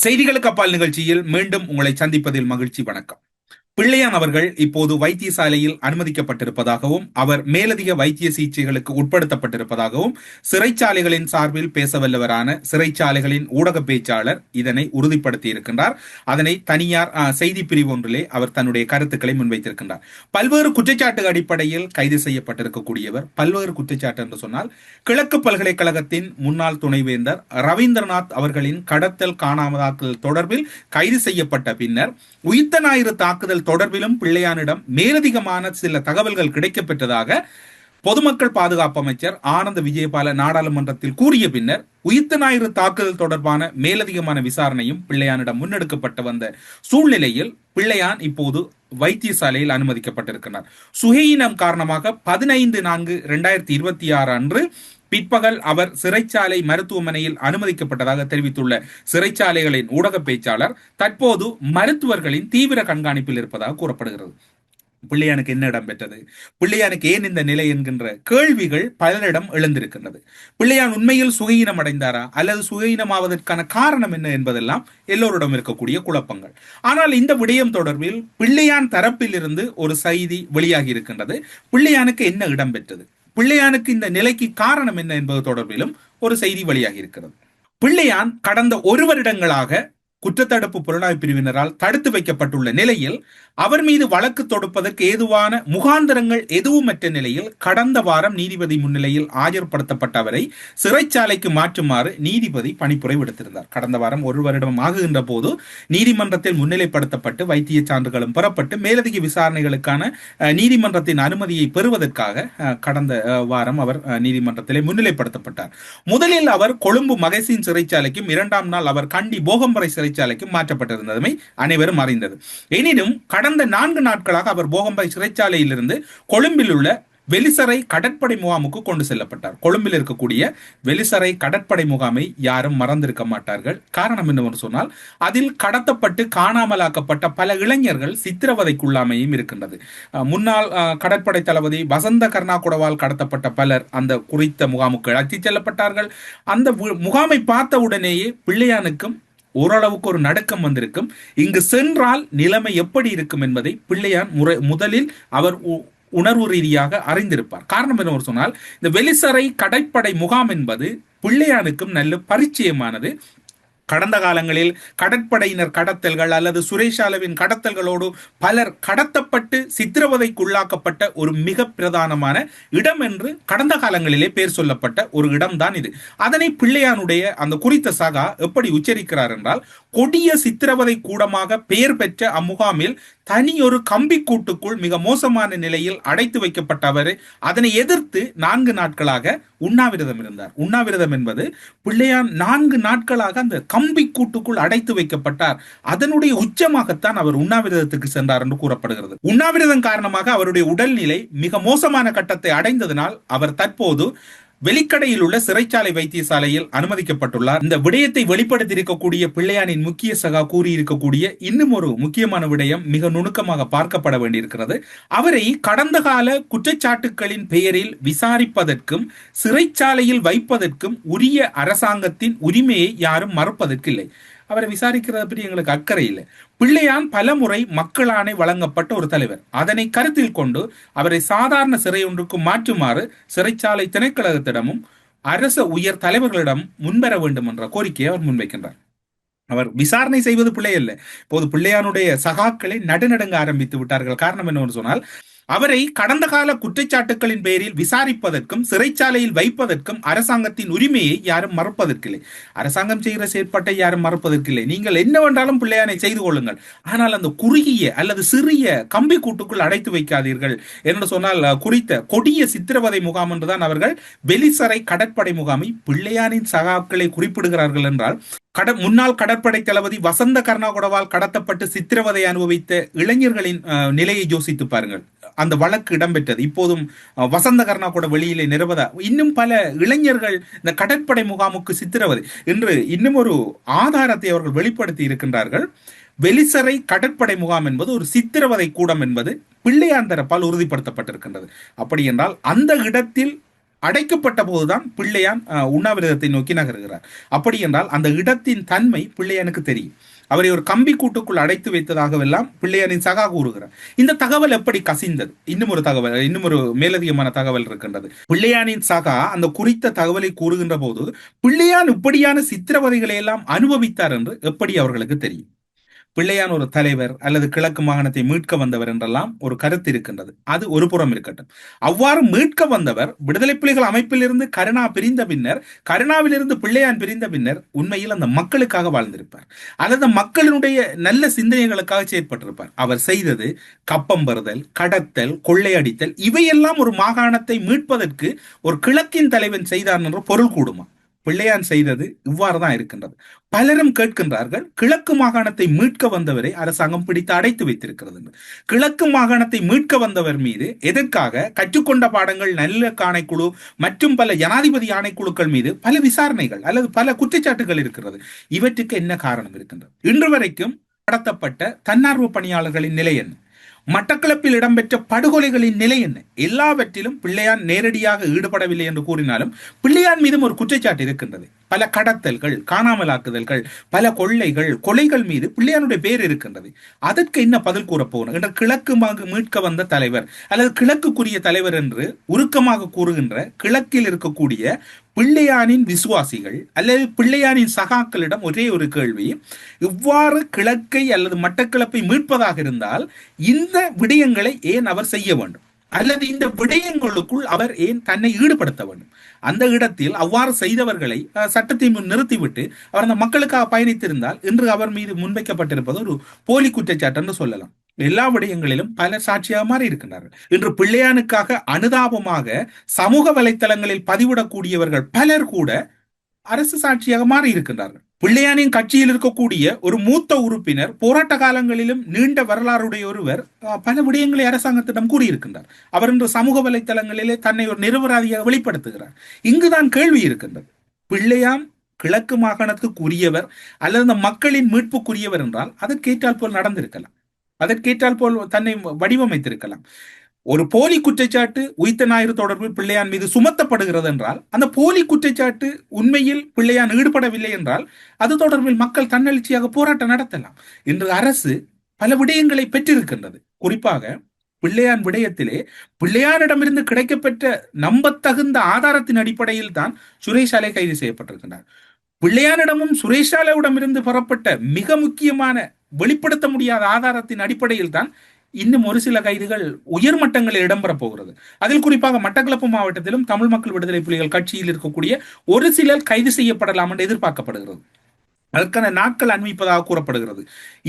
செய்திகளுக்கு அப்பால் நிகழ்ச்சியில் மீண்டும் உங்களை சந்திப்பதில் மகிழ்ச்சி. வணக்கம். பிள்ளையான் அவர்கள் இப்போது வைத்தியசாலையில் அனுமதிக்கப்பட்டிருப்பதாகவும் அவர் மேலதிக வைத்திய சிகிச்சைகளுக்கு உட்படுத்தப்பட்டிருப்பதாகவும் சிறைச்சாலைகளின் சார்பில் பேசவல்லவரான சிறைச்சாலைகளின் ஊடக பேச்சாளர் இதனை உறுதிப்படுத்தி இருக்கின்றார். அதனை தனியார் செய்தி பிரிவு ஒன்றிலே அவர் தன்னுடைய கருத்துக்களை முன்வைத்திருக்கின்றார். பல்வேறு குற்றச்சாட்டு அடிப்படையில் கைது செய்யப்பட்டிருக்கக்கூடியவர். பல்வேறு குற்றச்சாட்டு என்று சொன்னால், கிழக்கு பல்கலைக்கழகத்தின் முன்னாள் துணைவேந்தர் ரவீந்திரநாத் அவர்களின் கடத்தல் காணாமலாக்கல் தொடர்பில் கைது செய்யப்பட்ட பின்னர் உயிர்த்த ஞாயிறு தாக்குதல் தொடர்பிலும் பிள்ளையானிடம் மேலதிகமான சில தகவல்கள் கிடைக்கப்பெற்றதாக பொதுமக்கள் பாதுகாப்பு அமைச்சர் ஆனந்த விஜயபால நாடாளுமன்றத்தில் கூறிய பின்னர் உயிர்த்த ஞாயிறு தாக்குதல் தொடர்பான மேலதிகமான விசாரணையும் பிள்ளையானிடம் முன்னெடுக்கப்பட்டு வந்த சூழ்நிலையில் பிள்ளையான் இப்போது வைத்தியசாலையில் அனுமதிக்கப்பட்டிருக்கிறார். சுகையினம் காரணமாக 15/4/2026 அன்று பிற்பகல் அவர் சிறைச்சாலை மருத்துவமனையில் அனுமதிக்கப்பட்டதாக தெரிவித்துள்ள சிறைச்சாலைகளின் ஊடக பேச்சாளர் தற்போது மருத்துவர்களின் தீவிர கண்காணிப்பில் இருப்பதாக கூறப்படுகிறது. பிள்ளையானுக்கு என்ன இடம் பெற்றது, பிள்ளையானுக்கு ஏன் இந்த நிலை என்கின்ற கேள்விகள் பலரிடம் எழுந்திருக்கின்றது. பிள்ளையான் உண்மையில் சுகையினம் அடைந்தாரா அல்லது சுகையினமாவதற்கான காரணம் என்ன என்பதெல்லாம் எல்லோரிடம் இருக்கக்கூடிய குழப்பங்கள். ஆனால் இந்த விடயம் தொடர்பில் பிள்ளையான் தரப்பில் இருந்து ஒரு செய்தி வெளியாகி இருக்கின்றது. பிள்ளையானுக்கு என்ன இடம் பெற்றது, பிள்ளையானுக்கு இந்த நிலைக்கு காரணம் என்ன என்பது தொடர்பிலும் ஒரு செய்தி வெளியாகி இருக்கிறது. பிள்ளையான் கடந்த 1 வருடங்களாக குற்றத்தடுப்பு புலனாய்வு பிரிவினரால் தடுத்து வைக்கப்பட்டுள்ள நிலையில் அவர் மீது வழக்கு தொடுப்பதற்கு ஏதுவான முகாந்திரங்கள் எதுவுமற்ற நிலையில் கடந்த வாரம் நீதிபதி முன்னிலையில் ஆஜர்படுத்தப்பட்ட அவரை சிறைச்சாலைக்கு மாற்றுமாறு நீதிபதி பணிப்புரை விடுத்திருந்தார். கடந்த வாரம் 1 வருடம் ஆகுகின்ற போது நீதிமன்றத்தில் முன்னிலைப்படுத்தப்பட்டு வைத்திய சான்றுகளும் பெறப்பட்டு மேலதிக விசாரணைகளுக்கான நீதிமன்றத்தின் அனுமதியை பெறுவதற்காக கடந்த வாரம் அவர் நீதிமன்றத்திலே முன்னிலைப்படுத்தப்பட்டார். முதலில் அவர் கொழும்பு மகசின் சிறைச்சாலைக்கும் 2ஆம் நாள் அவர் கண்டி போகம்பரை சிறைச்சாலைக்கும் மாற்றப்பட்டிருந்ததுமை அனைவரும் அறிந்தது. எனினும் கடந்த 4 நாட்களாக அவர் போகம்பை சிறைச்சாலையில் இருந்து கொழும்பில் உள்ள வெலிசரை கடற்படை முகாமுக்கு கொண்டு செல்லப்பட்டார். கொழும்பில் இருக்கக்கூடிய வெலிசரை கடற்படை முகாமை யாரும் மறந்திருக்க மாட்டார்கள். காரணம் என்னவென்று சொன்னால், அதில் கடத்தப்பட்டு காணாமலாக்கப்பட்ட பல இளைஞர்கள் சித்திரவதைக்குள்ளாமையும் இருக்கின்றது. முன்னாள் கடற்படை தளபதி வசந்த கர்ணாகுடவால் கடத்தப்பட்ட பலர் அந்த குறித்த முகாமுக்கு அழைத்துச் செல்லப்பட்டார்கள். அந்த முகாமை பார்த்த உடனேயே பிள்ளையானுக்கும் ஓரளவுக்கு ஒரு நடுக்கம் வந்திருக்கும். இங்கு சென்றால் நிலைமை எப்படி இருக்கும் என்பதை பிள்ளையான் முதலில் அவர் உணர்வு ரீதியாக அறிந்திருப்பார். காரணம் என்ன சொன்னால், இந்த வெலிசரை கடற்படை முகாம் என்பது பிள்ளையானுக்கும் நல்ல பரிச்சயமானது. கடந்த காலங்களில் கடற்படையினர் கடத்தல்கள் அல்லது சுரேஷாலவின் கடத்தல்களோடு பலர் கடத்தப்பட்டு சித்திரவதைக்குள்ளாக்கப்பட்ட ஒரு மிக பிரதானமான இடம் என்று கடந்த காலங்களிலே பேர் சொல்லப்பட்ட ஒரு இடம்தான் இது. அதனை பிள்ளையானுடைய அந்த குறித்த சகா எப்படி உச்சரிக்கிறார் என்றால், கொடிய சித்திரவதை கூடமாக பெயர் பெற்ற அம்முகாமில் தனி ஒரு கம்பி கூட்டுக்குள் மிக மோசமான நிலையில் அடைத்து வைக்கப்பட்ட அவர் அதனை எதிர்த்து 4 நாட்களாக உண்ணாவிரதம் இருந்தார். உண்ணாவிரதம் என்பது பிள்ளையான் 4 நாட்களாக அந்த கம்பி கூட்டுக்குள் அடைத்து வைக்கப்பட்டார். அதனுடைய உச்சமாகத்தான் அவர் உண்ணாவிரதத்துக்கு சென்றார் என்று கூறப்படுகிறது. உண்ணாவிரதம் காரணமாக அவருடைய உடல்நிலை மிக மோசமான கட்டத்தை அடைந்ததனால் அவர் தற்போது வெளிக்கடையில் உள்ள சிறைச்சாலை வைத்தியசாலையில் அனுமதிக்கப்பட்டுள்ளார். இந்த விடயத்தை வெளிப்படுத்தியிருக்கக்கூடிய பிள்ளையானின் முக்கிய சகா கூறியிருக்கக்கூடிய இன்னும் ஒரு முக்கியமான விடயம் மிக நுணுக்கமாக பார்க்கப்பட வேண்டியிருக்கிறது. அவரை கடந்த கால குற்றச்சாட்டுகளின் பெயரில் விசாரிப்பதற்கும் சிறைச்சாலையில் வைப்பதற்கும் உரிய அரசாங்கத்தின் உரிமையை யாரும் மறுப்பதற்கில்லை. அவரை விசாரிக்கிறத பற்றி எங்களுக்கு அக்கறை இல்லை. பிள்ளையான் பல முறை மக்களாணை வழங்கப்பட்ட ஒரு தலைவர். அதனை கருத்தில் கொண்டு அவரை சாதாரண சிறை ஒன்றுக்கு மாற்றுமாறு சிறைச்சாலை திணைக்களத்திடமும் அரச உயர் தலைவர்களிடம் முன்வர வேண்டும் என்ற கோரிக்கையை அவர் முன்வைக்கின்றார். அவர் விசாரணை செய்வது பிள்ளை அல்ல. இப்போது பிள்ளையானுடைய சகாக்களை நடுநடுங்க ஆரம்பித்து விட்டார்கள். காரணம் என்னவென்று சொன்னால், அவரை கடந்த கால குற்றச்சாட்டுகளின் பெயரில் விசாரிப்பதற்கும் சிறைச்சாலையில் வைப்பதற்கும் அரசாங்கத்தின் உரிமையை யாரும் மறுப்பதற்கில்லை. அரசாங்கம் செய்கிற செயற்பாட்டை யாரும் மறுப்பதற்கில்லை. நீங்கள் என்னவென்றாலும் பிள்ளையானை செய்து கொள்ளுங்கள், ஆனால் அந்த குறுகிய அல்லது சிறிய கம்பி கூட்டுக்குள் அடைத்து வைக்காதீர்கள் என்று சொன்னால், குறித்த கொடிய சித்திரவதை முகாம் என்றுதான் அவர்கள் வெலிசரை கடற்படை முகாமை பிள்ளையானின் சகாக்களை குறிப்பிடுகிறார்கள் என்றால், முன்னாள் கடற்படை தளபதி வசந்த கர்ணாகுடவால் கடத்தப்பட்டு சித்திரவதை அனுபவித்த இளைஞர்களின் நிலையை யோசித்து பாருங்கள். அந்த வழக்கு இடம்பெற்றது. இப்போதும் வசந்த கர்ணாகுட வெளியிலே நிறுவத இன்னும் பல இளைஞர்கள் இந்த கடற்படை முகாமுக்கு சித்திரவதை என்று இன்னும் ஒரு ஆதாரத்தை அவர்கள் வெளிப்படுத்தி இருக்கின்றார்கள். வெலிசரை கடற்படை முகாம் என்பது ஒரு சித்திரவதை கூடம் என்பது பிள்ளையான் தரப்பால் உறுதிப்படுத்தப்பட்டிருக்கின்றது. அப்படி என்றால் அந்த இடத்தில் அடைக்கப்பட்ட போதுதான் பிள்ளையான் உண்ணாவிரதத்தை நோக்கி நகருகிறார். அப்படி என்றால் அந்த இடத்தின் தன்மை பிள்ளையானுக்கு தெரியும். அவரை ஒரு கம்பி கூட்டுக்குள் அடைத்து வைத்ததாகவெல்லாம் பிள்ளையானின் சகா கூறுகிறார். இந்த தகவல் எப்படி கசிந்தது? இன்னும் ஒரு தகவல், இன்னும் ஒரு மேலதிகமான தகவல் இருக்கின்றது. பிள்ளையானின் சகா அந்த குறித்த தகவலை கூறுகின்ற போது பிள்ளையான் இப்படியான சித்திரவதைகளை எல்லாம் அனுபவித்தார் என்று எப்படி அவர்களுக்கு தெரியும்? பிள்ளையான் ஒரு தலைவர் அல்லது கிழக்கு மாகாணத்தை மீட்க வந்தவர் என்றெல்லாம் ஒரு கருத்து இருக்கின்றது. அது ஒரு புறம் இருக்கட்டும். அவ்வாறு மீட்க வந்தவர் விடுதலை புலிகள் அமைப்பிலிருந்து கருணா பிரிந்த பின்னர், கருணாவிலிருந்து பிள்ளையான் பிரிந்த பின்னர் உண்மையில் அந்த மக்களுக்காக வாழ்ந்திருப்பார், அல்லது மக்களினுடைய நல்ல சிந்தனைகளுக்காக செயற்பட்டிருப்பார். அவர் செய்தது கப்பம் பெறுதல், கடத்தல், கொள்ளையடித்தல், இவையெல்லாம் ஒரு மாகாணத்தை மீட்பதற்கு ஒரு கிழக்கின் தலைவன் செய்தான் என்று பொருள் கூடுமா? பிள்ளையான் செய்தது இவ்வாறு தான் இருக்கின்றது. பலரும் கேட்கின்றார்கள், கிழக்கு மாகாணத்தை மீட்க வந்தவரை அரசாங்கம் பிடித்து அடைத்து வைத்திருக்கிறது. கிழக்கு மாகாணத்தை மீட்க வந்தவர் மீது எதற்காக கற்றுக்கொண்ட பாடங்கள் நல்ல ஆணைக்குழு மற்றும் பல ஜனாதிபதி ஆணைக்குழுக்கள் மீது பல விசாரணைகள் அல்லது பல குற்றச்சாட்டுகள் இருக்கிறது? இவற்றுக்கு என்ன காரணம் இருக்கின்றது? இன்று வரைக்கும் கடத்தப்பட்ட தன்னார்வ பணியாளர்களின் நிலை என்ன? மட்டக்களப்பில் இடம்பெற்ற படுகொலைகளின் நிலை என்ன? எல்லாவற்றிலும் பிள்ளையான் நேரடியாக ஈடுபடவில்லை என்று கூறினாலும் பிள்ளையான் மீதும் ஒரு குற்றச்சாட்டு இருக்கின்றது. பல கடத்தல்கள், காணாமலாக்குதல்கள், பல கொள்ளைகள், கொலைகள் மீது பிள்ளையானுடைய பேர் இருக்கின்றது. அதற்கு என்ன பதில் கூறப்போகணும் என்ற கிழக்கு மீட்க வந்த தலைவர் அல்லது கிழக்குக்குரிய தலைவர் என்று உருக்கமாக கூறுகின்ற கிழக்கில் இருக்கக்கூடிய பிள்ளையானின் விசுவாசிகள் அல்லது பிள்ளையானின் சகாக்களிடம் ஒரே ஒரு கேள்வி, இவ்வாறு கிழக்கை அல்லது மட்டக்களப்பை மீட்பதாக இருந்தால் இந்த விடயங்களை ஏன் அவர் செய்ய வேண்டும், அல்லது இந்த விடயங்களுக்குள் அவர் ஏன் தன்னை ஈடுபடுத்த வேண்டும்? அந்த இடத்தில் அவ்வாறு செய்தவர்களை சட்டத்தை முன் நிறுத்திவிட்டு அவர் அந்த மக்களுக்காக பயணித்திருந்தால் இன்று அவர் மீது முன்வைக்கப்பட்டிருப்பது ஒரு போலி குற்றச்சாட்டு என்று சொல்லலாம். எல்லா விடயங்களிலும் பலர் சாட்சியாக மாறி இருக்கின்றார்கள். இன்று பிள்ளையானுக்காக அனுதாபமாக சமூக வலைத்தளங்களில் பதிவிடக்கூடியவர்கள் பலர் கூட அரசு சாட்சியாக மாறி இருக்கின்றார்கள். பிள்ளையானின் கட்சியில் இருக்கக்கூடிய ஒரு மூத்த உறுப்பினர், போராட்ட காலங்களிலும் நீண்ட வரலாறுடைய ஒருவர் பல விடயங்களை அரசாங்கத்திடம் கூறியிருக்கின்றார். அவர் இன்று சமூக வலைத்தளங்களிலே தன்னை ஒரு நிரபராதியாக வெளிப்படுத்துகிறார். இங்குதான் கேள்வி இருக்கின்றது. பிள்ளையான் கிழக்கு மாகாணத்துக்கு உரியவர் அல்லது அந்த மக்களின் மீட்புக்குரியவர் என்றால் அதற்கேற்றால் போல் நடந்திருக்கலாம், அதற்கேற்றால் போல் தன்னை வடிவமைத்திருக்கலாம். ஒரு போலி குற்றச்சாட்டு உயிர்த்த ஞாயிறு தொடர்பில் பிள்ளையான் மீது சுமத்தப்படுகிறது என்றால் அந்த போலி குற்றச்சாட்டு உண்மையில் பிள்ளையான் ஈடுபடவில்லை என்றால் அது தொடர்பில் மக்கள் தன்னெழுச்சியாக போராட்டம் நடத்தலாம். இன்று அரசு பல விடயங்களை பெற்றிருக்கின்றது. குறிப்பாக பிள்ளையான் விடயத்திலே பிள்ளையானிடமிருந்து கிடைக்கப்பெற்ற நம்பத்தகுந்த ஆதாரத்தின் அடிப்படையில் தான் சுரேஷாலை கைது செய்யப்பட்டிருக்கின்றார். பிள்ளையானிடமும் சுரேஷாலையிடமிருந்து பெறப்பட்ட மிக முக்கியமான வெளிப்படுத்த முடியாத ஆதாரத்தின் அடிப்படையில் தான் இன்னும் ஒரு சில கைதுகள் உயர்மட்டங்களில் இடம்பெறப் போகிறது. அதில் குறிப்பாக மட்டக்களப்பு மாவட்டத்திலும் தமிழ் மக்கள் விடுதலை புலிகள் கட்சியில் இருக்கக்கூடிய ஒரு சிலர் கைது செய்யப்படலாம் என்று எதிர்பார்க்கப்படுகிறது. அதற்கான நாட்கள் அண்மிப்பதாக கூறப்படுகிறது.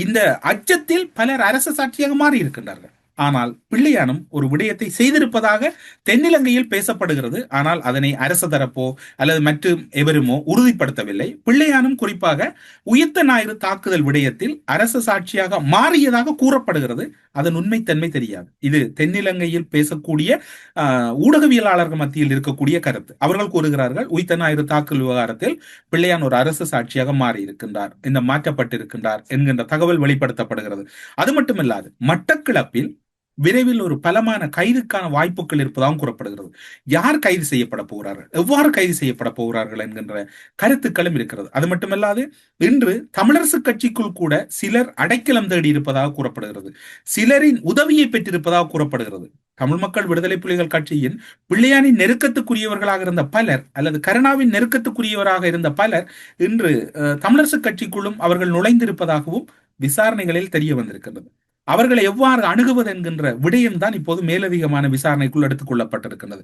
இந்த அச்சத்தில் பலர் அரசு சாட்சியாக மாறி இருக்கின்றார்கள். ஆனால் பிள்ளையானும் ஒரு விடயத்தை செய்திருப்பதாக தென்னிலங்கையில் பேசப்படுகிறது. ஆனால் அதனை அரசு தரப்போ அல்லது மற்றும் எவருமோ உறுதிப்படுத்தவில்லை. பிள்ளையானும் குறிப்பாக உயிர்த்த ஞாயிறு தாக்குதல் விடயத்தில் அரசு சாட்சியாக மாறியதாக கூறப்படுகிறது. அதன் உண்மைத்தன்மை தெரியாது. இது தென்னிலங்கையில் பேசக்கூடிய ஊடகவியலாளர்கள் மத்தியில் இருக்கக்கூடிய கருத்து. அவர்கள் கூறுகிறார்கள், உயிர்த்த ஞாயிறு தாக்குதல் விவகாரத்தில் பிள்ளையான் ஒரு அரசு சாட்சியாக மாறி இருக்கின்றார், இந்த மாற்றப்பட்டிருக்கின்றார் என்கின்ற தகவல் வெளிப்படுத்தப்படுகிறது. அது மட்டுமல்லாது மட்டக்களப்பில் விரைவில் ஒரு பலமான கைதுக்கான வாய்ப்புகள் இருப்பதாகவும் கூறப்படுகிறது. யார் கைது செய்யப்பட போகிறார்கள், எவ்வாறு கைது செய்யப்பட போகிறார்கள் என்கின்ற கருத்துக்களும் இருக்கிறது. அது மட்டுமல்லாது இன்று தமிழரசு கட்சிக்குள் கூட சிலர் அடைக்கலம் தேடி இருப்பதாக கூறப்படுகிறது. சிலரின் உதவியை பெற்றிருப்பதாக கூறப்படுகிறது. தமிழ் மக்கள் விடுதலை புலிகள் கட்சியின் பிள்ளையானின் நெருக்கத்துக்குரியவர்களாக இருந்த பலர் அல்லது கருணாவின் நெருக்கத்துக்குரியவராக இருந்த பலர் இன்று தமிழரசு கட்சிக்குள்ளும் அவர்கள் நுழைந்திருப்பதாகவும் விசாரணைகளில் தெரிய வந்திருக்கிறது. அவர்களை எவ்வாறு அணுகுவது என்கின்ற விடயம்தான் இப்போது மேலதிகமான விசாரணைக்குள் எடுத்துக் கொள்ளப்பட்டிருக்கிறது.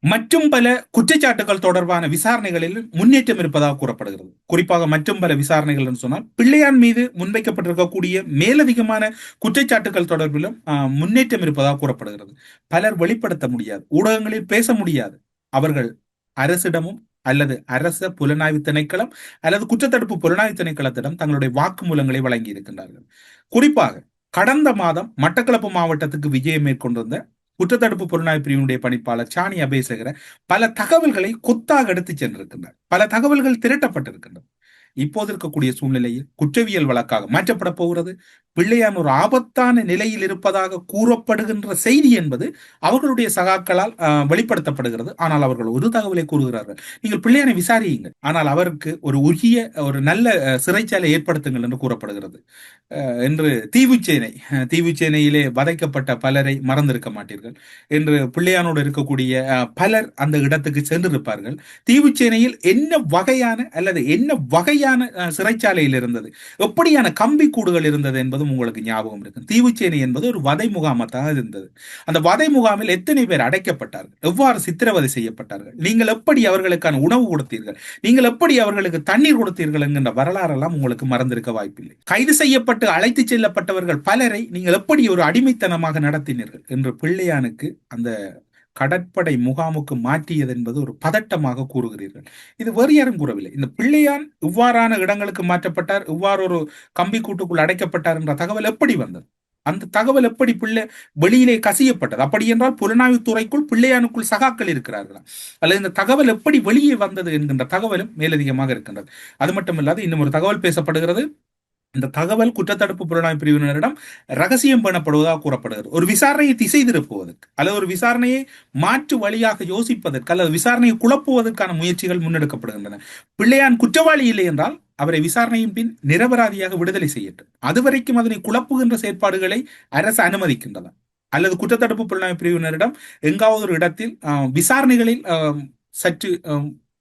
மற்றும் பல குற்றச்சாட்டுகள் தொடர்பான விசாரணைகளில் முன்னேற்றம் இருப்பதாக கூறப்படுகிறது. குறிப்பாக மற்றும் பல விசாரணைகள் என்று சொன்னால் பிள்ளையான் மீது முன்வைக்கப்பட்டிருக்கக்கூடிய மேலதிகமான குற்றச்சாட்டுகள் தொடர்பிலும் முன்னேற்றம் இருப்பதாக கூறப்படுகிறது. பலர் வெளிப்படுத்த முடியாது, ஊடகங்களில் பேச முடியாது. அவர்கள் அரசிடமும் அல்லது அரச புலனாய்வு திணைக்களம் அல்லது குற்றத்தடுப்பு புலனாய்வு திணைக்களத்திடம் தங்களுடைய வாக்குமூலங்களை வழங்கி இருக்கின்றார்கள். குறிப்பாக கடந்த மாதம் மட்டக்களப்பு மாவட்டத்துக்கு விஜயம் மேற்கொண்டிருந்த குற்றத்தடுப்பு புலனாய்வு பிரிவினுடைய பணிப்பாளர் சாணி அபேசகர பல தகவல்களை கொத்தாக எடுத்து சென்றிருக்கின்றார். பல தகவல்கள் திரட்டப்பட்டிருக்கின்றன. இப்போது இருக்கக்கூடிய சூழ்நிலையில் குற்றவியல் வழக்காக மாற்றப்பட போகிறது. பிள்ளையான் ஒரு ஆபத்தான நிலையில் இருப்பதாக கூறப்படுகின்ற செய்தி என்பது அவர்களுடைய சகாக்களால் வெளிப்படுத்தப்படுகிறது. ஆனால் அவர்கள் ஒரு தகவலை கூறுகிறார்கள், நீங்கள் பிள்ளையானை விசாரியுங்கள், ஆனால் அவருக்கு ஒரு உரிய ஒரு நல்ல சிறைச்சாலை ஏற்படுத்துங்கள் என்று கூறப்படுகிறது. என்று தீவுச்சேனையிலே வதைக்கப்பட்ட பலரை மறந்திருக்க மாட்டீர்கள் என்று பிள்ளையானோடு இருக்கக்கூடிய பலர் அந்த இடத்துக்கு சென்றிருப்பார்கள். தீவுச்சேனையில் என்ன வகையான அல்லது என்ன வகையான சிறைச்சாலையில் இருந்தது, எப்படியான கம்பி கூடுகள் இருந்தது என்பதும் உங்களுக்கு ஞாபகம் இருக்கு. தீவுச்சேனை என்பது ஒரு வதை முகாமத்தாக இருந்தது. அந்த வதை முகாமில் எத்தனை பேர் அடைக்கப்பட்டார்கள், எவ்வாறு சித்திரவதை செய்யப்பட்டார்கள், நீங்கள் எப்படி அவர்களுக்கான உணவு கொடுத்தீர்கள், நீங்கள் எப்படி அவர்களுக்கு தண்ணீர் கொடுத்தீர்கள் என்கின்ற வரலாறெல்லாம் உங்களுக்கு மறந்திருக்க வாய்ப்பில்லை. கைது செய்யப்பட்டு அழைத்து செல்லப்பட்டவர்கள் பலரை நீங்கள் எப்படி ஒரு அடிமைத்தனமாக நடத்தினீர்கள் என்று பிள்ளையானுக்கு அந்த கடற்படை முகாமுக்கு மாற்றியது என்பது ஒரு பதட்டமாக கூறுகிறீர்கள். இது வேறு யாரும் கூறவில்லை. இந்த பிள்ளையான் இவ்வாறான இடங்களுக்கு மாற்றப்பட்டார், இவ்வாறு ஒரு கம்பி கூட்டுக்குள் அடைக்கப்பட்டார் என்ற தகவல் எப்படி வந்தது? அந்த தகவல் எப்படி வெளியிலே கசியப்பட்டது? அப்படி என்றால் புலனாய்வு துறைக்குள் பிள்ளையானுக்குள் சகாக்கள் இருக்கிறார்களா, அல்லது இந்த தகவல் எப்படி வெளியே வந்தது என்கின்ற தகவலும் மேலதிகமாக இருக்கின்றது. அது மட்டுமில்லாது இன்னும் ஒரு தகவல் பேசப்படுகிறது. இந்த தகவல் குற்றத்தடுப்பு புலனாய்வு பிரிவினரிடம் ரகசியம் பண்ணப்படுவதாக கூறப்படுகிறது. ஒரு விசாரணையை திசை திருப்புவதற்கு அல்லது ஒரு விசாரணையை மாற்று வழியாக யோசிப்பதற்கு அல்லது விசாரணையை குழப்புவதற்கான முயற்சிகள் முன்னெடுக்கப்படுகின்றன. பிள்ளையான் குற்றவாளி இல்லை என்றால் அவரை விசாரணையின் பின் நிரபராதியாக விடுதலை செய்யட்டும். அதுவரைக்கும் அதனை குழப்புகின்ற செயற்பாடுகளை அரசு அனுமதிக்கின்றன அல்லது குற்றத்தடுப்பு புலனாய்வு பிரிவினரிடம் எங்காவது ஒரு இடத்தில் விசாரணைகளில் சற்று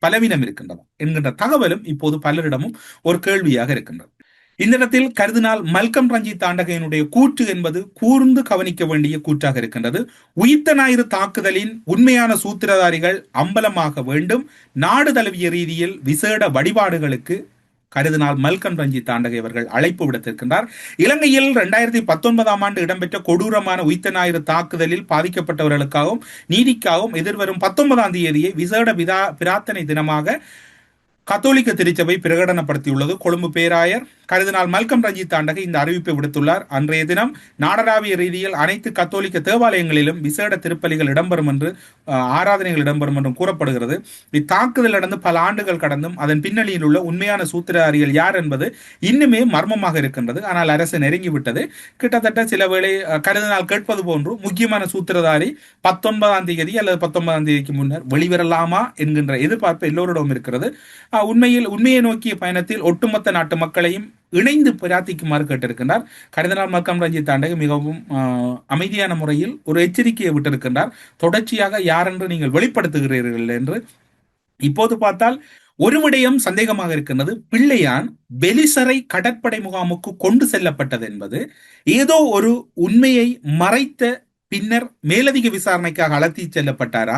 பலவீனம் இருக்கின்றன என்கின்ற தகவலும் இப்போது பலரிடமும் ஒரு கேள்வியாக இருக்கின்றது. இந்த இடத்தில் கருதினால் மல்கம் ரஞ்சித் தாண்டகையினுடைய கூற்று என்பது கூர்ந்து கவனிக்க வேண்டிய கூற்றாக இருக்கின்றது. உயிர்த்த ஞாயிறு தாக்குதலின் உண்மையான சூத்திரதாரிகள் அம்பலமாக வேண்டும், நாடு தழுவிய ரீதியில் விசேட வழிபாடுகளுக்கு கருதினால் மல்கம் ரஞ்சித் தாண்டகை அவர்கள் அழைப்பு விடுத்திருக்கின்றார். இலங்கையில் 2019 ஆண்டு இடம்பெற்ற கொடூரமான உயிர்த்த ஞாயிறு தாக்குதலில் பாதிக்கப்பட்டவர்களுக்காகவும் நீதிக்காகவும் எதிர்வரும் 19ஆம் தேதியை விசேட பிரார்த்தனை தினமாக கத்தோலிக்க திருச்சபை பிரகடனப்படுத்தியுள்ளது. கொழும்பு பேராயர் கருதினால் மல்கம் ரஞ்சித் தாண்டகை இந்த அறிவிப்பை விடுத்துள்ளார். அன்றைய தினம் நாடளாவிய ரீதியில் அனைத்து கத்தோலிக்க தேவாலயங்களிலும் விசேட திருப்பலிகள் இடம்பெறும் என்று ஆராதனைகள் இடம்பெறும் என்றும் கூறப்படுகிறது. இத்தாக்குதல் நடந்து பல ஆண்டுகள் கடந்தும் அதன் பின்னணியில் உள்ள உண்மையான சூத்திரதாரிகள் யார் என்பது இன்னுமே மர்மமாக இருக்கின்றது. ஆனால் அரசு நெருங்கிவிட்டது. கிட்டத்தட்ட சில வேளை கருதினால் கேட்பது போன்று முக்கியமான சூத்திரதாரி 19ஆம் தேதி அல்லது 19ஆம் தேதிக்கு முன்னர் வெளிவரலாமா என்கின்ற எதிர்பார்ப்பு எல்லோரிடம் இருக்கிறது. உண்மையை நோக்கிய பயணத்தில் ஒட்டுமொத்த நாட்டு மக்களையும் இணைந்து பிரார்த்திக்குமாறு கேட்டிருக்கின்றார். கருதினால் மல்கம் ரஞ்சித் தாண்டகை மிகவும் அமைதியான முறையில் ஒரு எச்சரிக்கையை விட்டிருக்கின்றார். தொடர்ச்சியாக யாரென்று நீங்கள் வெளிப்படுத்துகிறீர்கள் என்று. இப்போது பார்த்தால் ஒரு விடயம் சந்தேகமாக இருக்கின்றது. பிள்ளையான் பெலிசரை கடற்படை முகாமுக்கு கொண்டு செல்லப்பட்டது என்பது ஏதோ ஒரு உண்மையை மறைத்த பின்னர் மேலதிக விசாரணைக்காக அழைத்து செல்லப்பட்டாரா,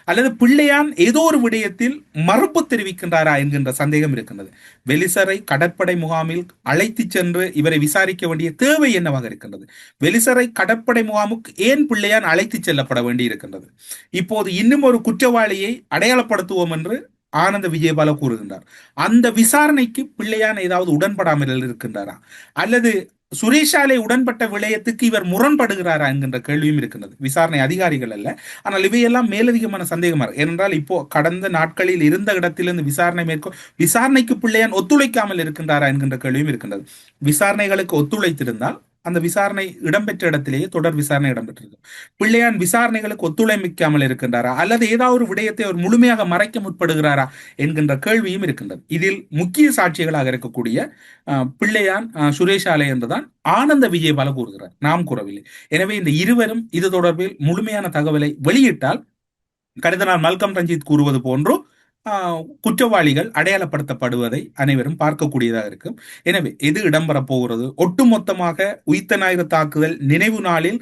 அல்லது பிள்ளையான் ஏதோ ஒரு விடயத்தில் மறுப்பு தெரிவிக்கின்றாரா என்கின்ற சந்தேகம் இருக்கின்றது. வெலிசரை கடற்படை முகாமில் அழைத்து சென்று இவரை விசாரிக்க வேண்டிய தேவை என்னவாக இருக்கின்றது? வெலிசரை கடற்படை முகாமுக்கு ஏன் பிள்ளையான் அழைத்து செல்லப்பட வேண்டி இருக்கின்றது? இப்போது இன்னும் ஒரு குற்றவாளியை அடையாளப்படுத்துவோம் என்று ஆனந்த விஜயபால கூறுகின்றார். அந்த விசாரணைக்கு பிள்ளையான் ஏதாவது உடன்படாமல் இருக்கின்றாரா, அல்லது சுரேஷாலை உடன்பட்ட விடயத்துக்கு இவர் முரண்படுகிறாரா என்கின்ற கேள்வியும் இருக்கின்றது. விசாரணை அதிகாரிகள் அல்ல, ஆனால் இவையெல்லாம் மேலதிகமான சந்தேகமா. ஏனென்றால் இப்போ கடந்த நாட்களில் இருந்த இடத்திலிருந்து விசாரணைக்கு பிள்ளையான் ஒத்துழைக்காமல் இருக்கின்றாரா என்கின்ற கேள்வியும் இருக்கின்றது. விசாரணைகளுக்கு ஒத்துழைத்திருந்தால் அந்த விசாரணை இடம்பெற்ற இடத்திலேயே தொடர் விசாரணை இடம்பெற்றிருக்கும். பிள்ளையான் விசாரணைகளுக்கு ஒத்துழைக்காமல் இருக்கின்றாரா, அல்லது ஏதாவது ஒரு விடயத்தை அவர் முழுமையாக மறைக்க முற்படுகிறாரா என்கின்ற கேள்வியும் இருக்கின்றது. இதில் முக்கிய சாட்சிகளாக இருக்கக்கூடிய பிள்ளையான், சுரேஷாலை என்றுதான் ஆனந்த விஜயபால கூறுகிறார், நாம் கூறவில்லை. எனவே இந்த இருவரும் இது தொடர்பில் முழுமையான தகவலை வெளியிட்டால் கருதினால் மல்கம் ரஞ்சித் கூறுவது போன்று குற்றவாளிகள் அடையாளப்படுத்தப்படுவதை அனைவரும் பார்க்கக்கூடியதாக இருக்கும். எனவே எது இடம்பெறப் போகிறது? ஒட்டுமொத்தமாக உயிர்த்த ஞாயிறு தாக்குதல் நினைவு நாளில்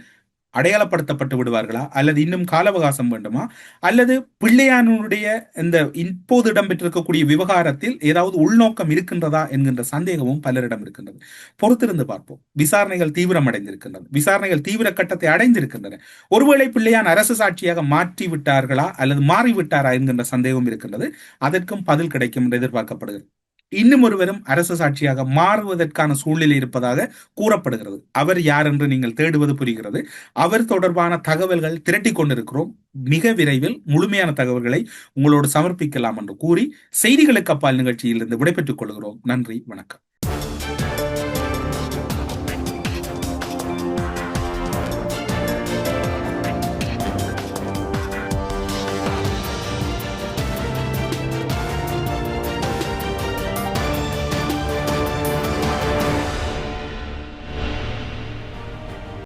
அடையாளப்படுத்தப்பட்டு விடுவார்களா, அல்லது இன்னும் கால அவகாசம் வேண்டுமா, அல்லது பிள்ளையானுடைய இந்த இப்போது இடம்பெற்றிருக்கக்கூடிய விவகாரத்தில் ஏதாவது உள்நோக்கம் இருக்கின்றதா என்கின்ற சந்தேகமும் பலரிடம் இருக்கின்றது. பொறுத்திருந்து பார்ப்போம். விசாரணைகள் தீவிரம் அடைந்திருக்கின்றன, விசாரணைகள் தீவிர கட்டத்தை அடைந்திருக்கின்றன. ஒருவேளை பிள்ளையான் அரசு சாட்சியாக மாற்றி விட்டார்களா அல்லது மாறிவிட்டாரா என்கின்ற சந்தேகம் இருக்கின்றது. அதற்கும் பதில் கிடைக்கும் என்று எதிர்பார்க்கப்படுகிறது. இன்னும் ஒருவரும் அரசு சாட்சியாக மாறுவதற்கான சூழ்நிலை இருப்பதாக கூறப்படுகிறது. அவர் யார் என்று நீங்கள் தேடுவது புரிகிறது. அவர் தொடர்பான தகவல்கள் திரட்டி கொண்டிருக்கிறோம். மிக விரைவில் முழுமையான தகவல்களை உங்களோடு சமர்ப்பிக்கலாம் என்று கூறி செய்திகளுக்கு அப்பால் நிகழ்ச்சியிலிருந்து விடைபெற்றுக் கொள்கிறோம். நன்றி, வணக்கம்.